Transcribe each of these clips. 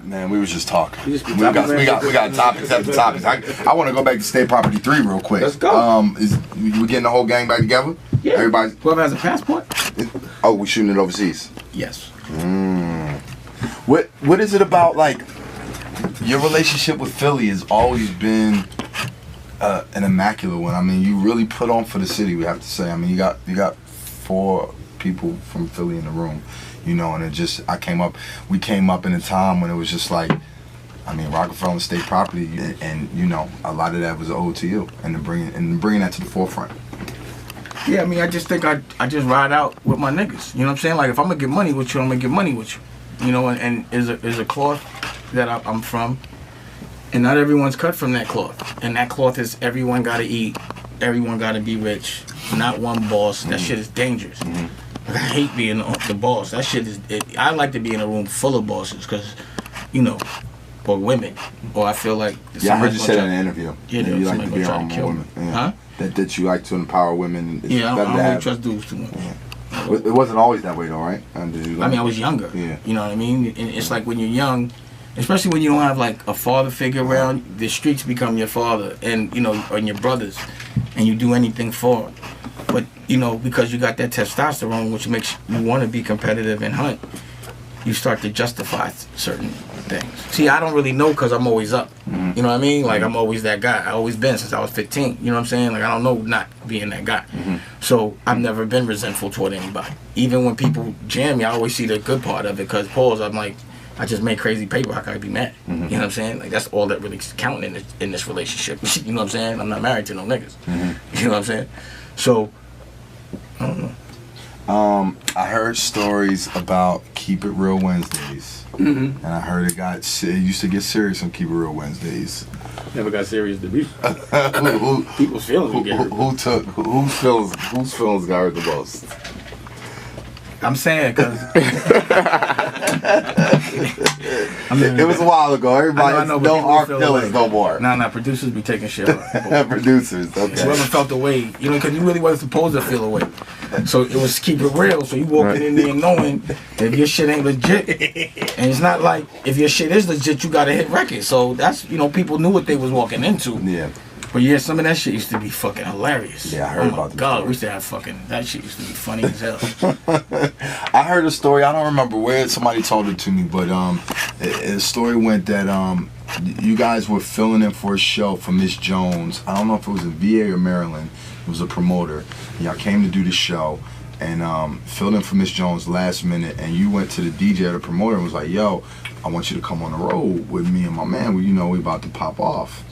Man, we was just talking. We got topics after topics. I want to go back to State Property 3 real quick. Let's go. We getting the whole gang back together? Yeah. Everybody. Whoever has a passport. Oh, we shooting it overseas. Yes. What is it about, like, your relationship with Philly has always been an immaculate one. I mean, you really put on for the city, we have to say. I mean, you got 4 people from Philly in the room, you know, and we came up in a time when it was just like, I mean, Rockefeller and State Property, and you know, a lot of that was owed to you, and bringing that to the forefront. Yeah, I mean, I just think I just ride out with my niggas. You know what I'm saying? Like, if I'm gonna get money with you, I'm gonna get money with you. You know, and is a cloth that I'm from, and not everyone's cut from that cloth. And that cloth is everyone gotta eat, everyone gotta be rich, not one boss. That shit is dangerous. Like, I hate being the boss. That shit is. I like to be in a room full of bosses, because, you know, or women, or I feel like. Yeah, I heard you say that in an interview. Yeah, you like to be around more women. Yeah. Huh? That you like to empower women. Yeah, I don't really trust dudes too much. Yeah. It wasn't always that way though, right? I mean, I was younger. Yeah. You know what I mean? And it's like when you're young, especially when you don't have like a father figure around, the streets become your father, and you know, and your brothers, and you do anything for them. But you know, because you got that testosterone, which makes you want to be competitive and hunt, you start to justify certain things. See, I don't really know, because I'm always up. You know what I mean? Like, I'm always that guy. I always been since I was 15. You know what I'm saying? Like, I don't know not being that guy. So I've never been resentful toward anybody. Even when people jam me, I always see the good part of it, because I'm like, I just make crazy paper. How can I be mad? You know what I'm saying? Like, that's all that really counting in this relationship. You know what I'm saying? I'm not married to no niggas. You know what I'm saying? So, I don't know. I heard stories about Keep It Real Wednesdays. And I heard it used to get serious on Keep It Real Wednesdays. Never got serious to be. People's feelings get hurt. Whose feelings got hurt the most? I'm saying, because it was a while ago. Everybody don't arc feelings no more. Nah, producers be taking shit. Producers, okay. Whoever felt the way, you know, because you really wasn't supposed to feel a way. So it was Keep It Real. So you walking in there knowing that if your shit ain't legit, and it's not like if your shit is legit, you gotta hit record. So that's, you know, people knew what they was walking into. Yeah. But yeah, some of that shit used to be fucking hilarious. Yeah, I heard about that. God, we used to have that shit used to be funny as hell. I heard a story, I don't remember where somebody told it to me, but a story went that you guys were filling in for a show for Miss Jones. I don't know if it was in VA or Maryland. It was a promoter. Y'all came to do the show and filled in for Miss Jones last minute, and you went to the DJ or the promoter and was like, yo, I want you to come on the road with me and my man. You know, we about to pop off.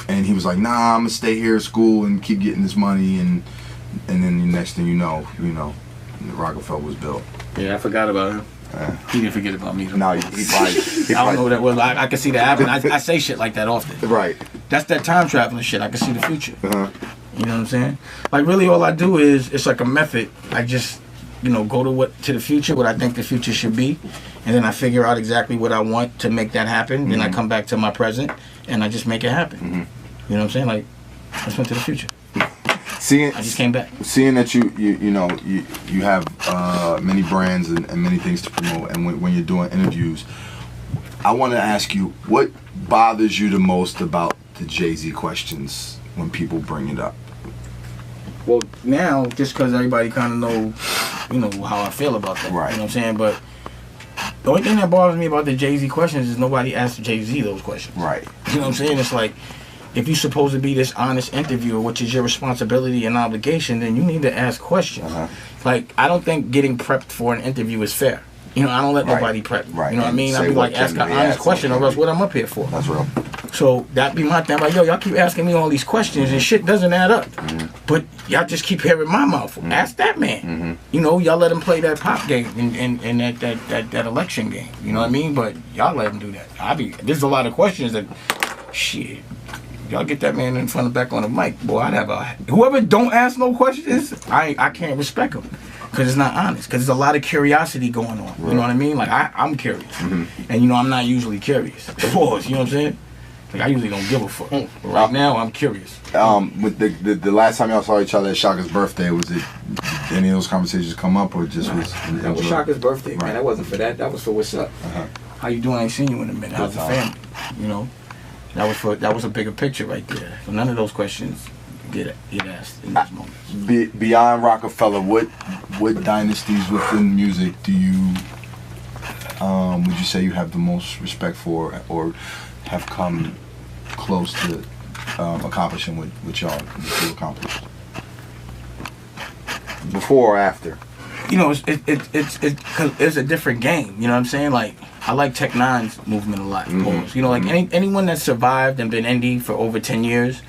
And he was like, nah, I'm gonna stay here at school and keep getting this money, and then the next thing you know, Rockefeller was built. Yeah, I forgot about him. He didn't forget about me. No, he probably. I don't know what that was. I can see that happen. I say shit like that often. Right. That's that time traveling shit. I can see the future. You know what I'm saying? Like, really, all I do is, it's like a method. I just, you know, go to the future, what I think the future should be, and then I figure out exactly what I want to make that happen. Then I come back to my present, and I just make it happen. You know what I'm saying? Like, I just went to the future. I just came back. Seeing that you have many brands and many things to promote, and when you're doing interviews, I want to ask you, what bothers you the most about the Jay-Z questions when people bring it up? Well, now, just because everybody kind of know, you know, how I feel about that. Right. You know what I'm saying? But the only thing that bothers me about the Jay-Z questions is nobody asked Jay-Z those questions. Right. You know what I'm saying? It's like, if you're supposed to be this honest interviewer, which is your responsibility and obligation, then you need to ask questions. Like, I don't think getting prepped for an interview is fair. You know, I don't let nobody prep. Right. You know what I mean? I'd be like, ask an honest question, or else what I'm up here for. That's real. So that be my thing. Like, yo, y'all keep asking me all these questions and shit doesn't add up. But y'all just keep hearing my mouth. Ask that man. You know, y'all let him play that pop game and that election game. You know what I mean? But y'all let him do that. There's a lot of questions that, shit. Y'all get that man in front and back on the mic, boy. I'd have whoever don't ask no questions. I can't respect him, because it's not honest. Because there's a lot of curiosity going on. You know what I mean? Like, I'm curious, and you know I'm not usually curious. Pause. You know what I'm saying? Like, I usually don't give a fuck. But right now, I'm curious. With the last time y'all saw each other at Shaka's birthday, was it any of those conversations come up, or just was? That was Shaka's birthday, man. That wasn't for that. That was for what's up. How you doing? I ain't seen you in a minute. How's the family? You know, that was a bigger picture right there. So none of those questions get asked in those moments. Beyond Rockefeller, what dynasties within music do you would you say you have the most respect for, or have come close to accomplishing what y'all accomplished? Before or after? You know, it's a different game. You know what I'm saying? Like, I like Tech Nine's movement a lot. You know, like anyone that survived and been indie for over 10 years,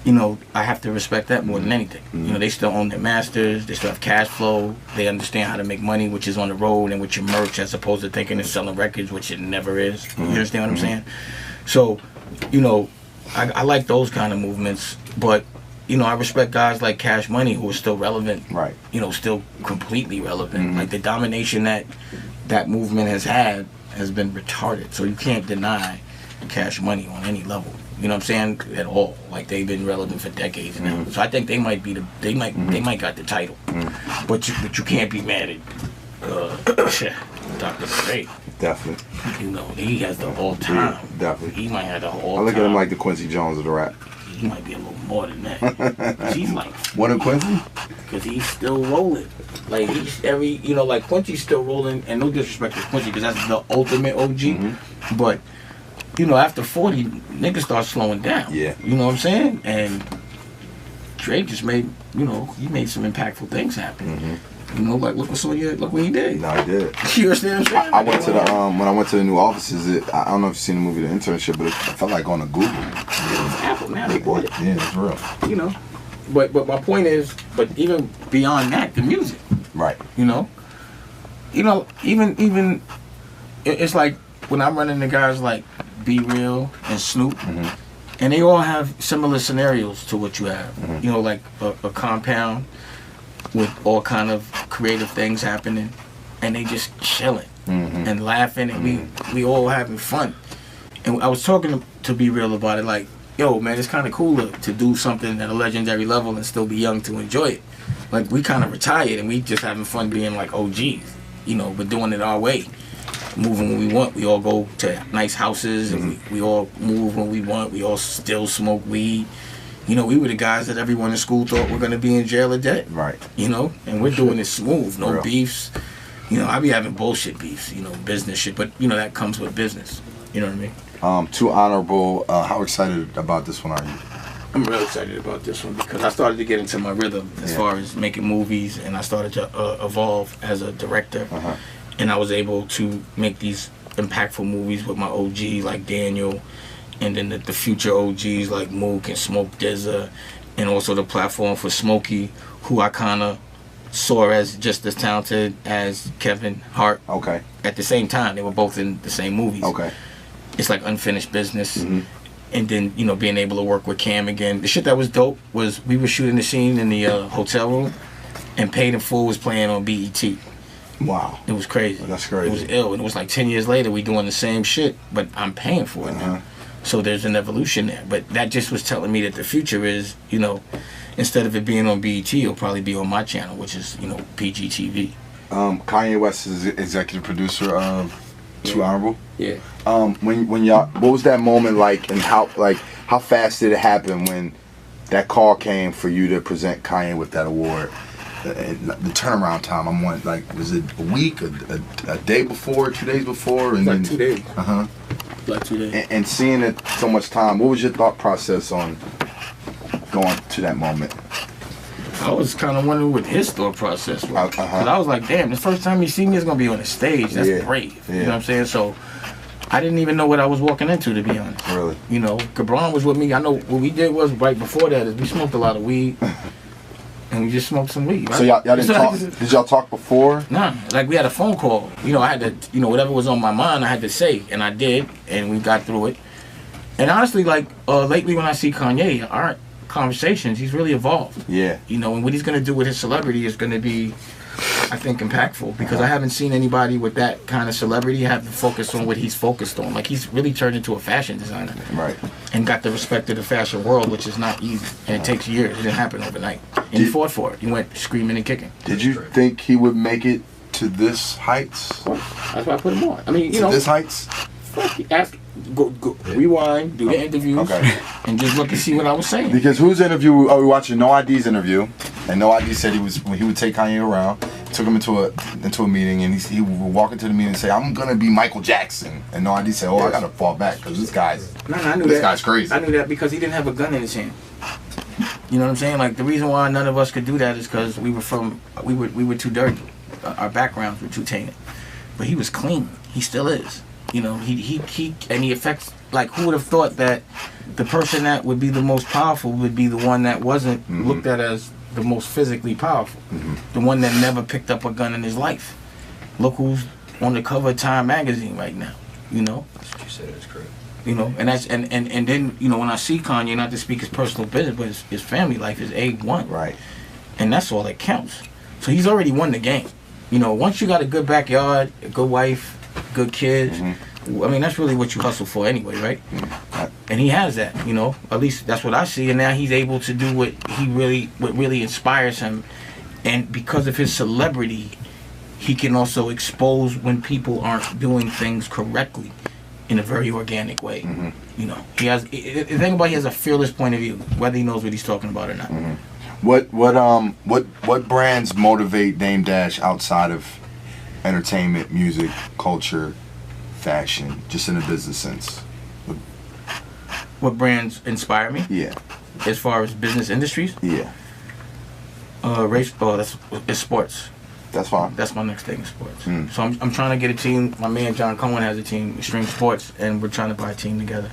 you know, I have to respect that more than anything. You know, they still own their masters. They still have cash flow. They understand how to make money, which is on the road and with your merch, as opposed to thinking it's selling records, which it never is. You understand what I'm saying? So, you know, I like those kind of movements, but you know, I respect guys like Cash Money who are still relevant. Right. You know, still completely relevant. Like the domination that movement has had has been retarded. So you can't deny Cash Money on any level. You know what I'm saying? At all. Like they've been relevant for decades now. So I think they might be they might got the title. But you can't be mad at Dr. Dre. Definitely. You know, he has the all time. Yeah, definitely. He might have the all time. I look at him like the Quincy Jones of the rap. He might be a little more than that. He's like one of Quincy? Because he's still rolling. Like he's you know, like Quincy's still rolling, and no disrespect to Quincy because that's the ultimate OG. But you know, after 40, niggas start slowing down. Yeah. You know what I'm saying? And Dre just made, you know, he made some impactful things happen. You know, like look what he did. No, I did. You understand what I'm saying? I went to the when I went to the new offices. I don't know if you've seen the movie The Internship, but it felt like on a Google. It was Apple. Now they bought it. Yeah, it's real. You know, but my point is, but even beyond that, the music. Right. You know, even it's like when I'm running the guys like Be Real and Snoop. And they all have similar scenarios to what you have. You know, like a compound with all kind of creative things happening, and they just chilling and laughing, and we all having fun. And I was talking to Be Real about it, like, yo, man, it's kind of cooler to do something at a legendary level and still be young to enjoy it. Like, we kind of retired, and we just having fun being like OGs, you know, but doing it our way. Moving when we want. We all go to nice houses, and we all move when we want. We all still smoke weed. You know, we were the guys that everyone in school thought were going to be in jail or dead. Right. You know, and we're doing it smooth. No beefs. You know, I be having bullshit beefs, you know, business shit. But, you know, that comes with business. You know what I mean? Too Honorable. How excited about this one are you? I'm real excited about this one because I started to get into my rhythm as far as making movies. And I started to evolve as a director. And I was able to make these impactful movies with my OG like Daniel, and then the future OGs like Mook and Smoke Dizza, and also the platform for Smokey, who I kind of saw as just as talented as Kevin Hart. Okay. At the same time, they were both in the same movies. Okay. It's like unfinished business. And then, you know, being able to work with Cam again. The shit that was dope was we were shooting the scene in the hotel room, and Paid in Full was playing on BET. Wow. It was crazy. That's crazy. It was ill. And it was like 10 years later, we doing the same shit, but I'm paying for it now. So there's an evolution there. But that just was telling me that the future is, you know, instead of it being on BET, it'll probably be on my channel, which is, you know, PGTV. Kanye West is executive producer of Too Honorable. Yeah. When y'all, what was that moment like, and how fast did it happen when that call came for you to present Kanye with that award? The turnaround time, I'm wondering, like, was it a week, a day before, 2 days before? And like 2 days. Like 2 days. And seeing it so much time, what was your thought process on going to that moment? I was kind of wondering what his thought process was. Because I was like, damn, the first time you see me is going to be on the stage. That's brave. You know what I'm saying? So I didn't even know what I was walking into, to be honest. Really? You know, Gabron was with me. I know what we did was right before that is we smoked a lot of weed. And we just smoked some weed, right? So y'all didn't talk? Did y'all talk before? Nah, like we had a phone call. You know, I had to, you know, whatever was on my mind, I had to say, and I did, and we got through it. And honestly, like lately, when I see Kanye, our conversations, he's really evolved. Yeah. You know, and what he's gonna do with his celebrity is gonna be, I think, impactful because I haven't seen anybody with that kind of celebrity have to focus on what he's focused on. Like he's really turned into a fashion designer, right? And got the respect of the fashion world, which is not easy, and it takes years. It didn't happen overnight. And he fought for it. He went screaming and kicking. Did you think he would make it to this heights? That's why I put him on. I mean, you know, this heights. Go, rewind, do the interviews, and just look and see what I was saying. Because whose interview? Oh, we watching No ID's interview, and No ID said he would take Kanye around, took him into a meeting, and he would walk into the meeting and say, "I'm gonna be Michael Jackson," and No ID said, "Oh, I gotta fall back because this guy's guy's crazy." I knew that because he didn't have a gun in his hand. You know what I'm saying? Like, the reason why none of us could do that is because we were too dirty. Our backgrounds were too tainted. But he was clean. He still is. You know, he affects, like, who would have thought that the person that would be the most powerful would be the one that wasn't looked at as the most physically powerful. The one that never picked up a gun in his life. Look who's on the cover of Time magazine right now, you know? That's what you said, it's correct. You know, and that's and then, you know, when I see Kanye, not to speak his personal business, but his family life is A1. Right. And that's all that counts. So he's already won the game. You know, once you got a good backyard, a good wife, good kids, I mean, that's really what you hustle for anyway, right? And he has that, you know. At least that's what I see. And now he's able to do what really inspires him. And because of his celebrity, he can also expose when people aren't doing things correctly in a very organic way. You know, he has. The thing about, he has a fearless point of view, whether he knows what he's talking about or not. What brands motivate Dame Dash outside of entertainment, music, culture, fashion, just in a business sense? What brands inspire me? Yeah. As far as business industries? Yeah. It's sports. That's fine. That's my next thing, is sports. So I'm trying to get a team. My man John Cohen has a team, Extreme Sports, and we're trying to buy a team together.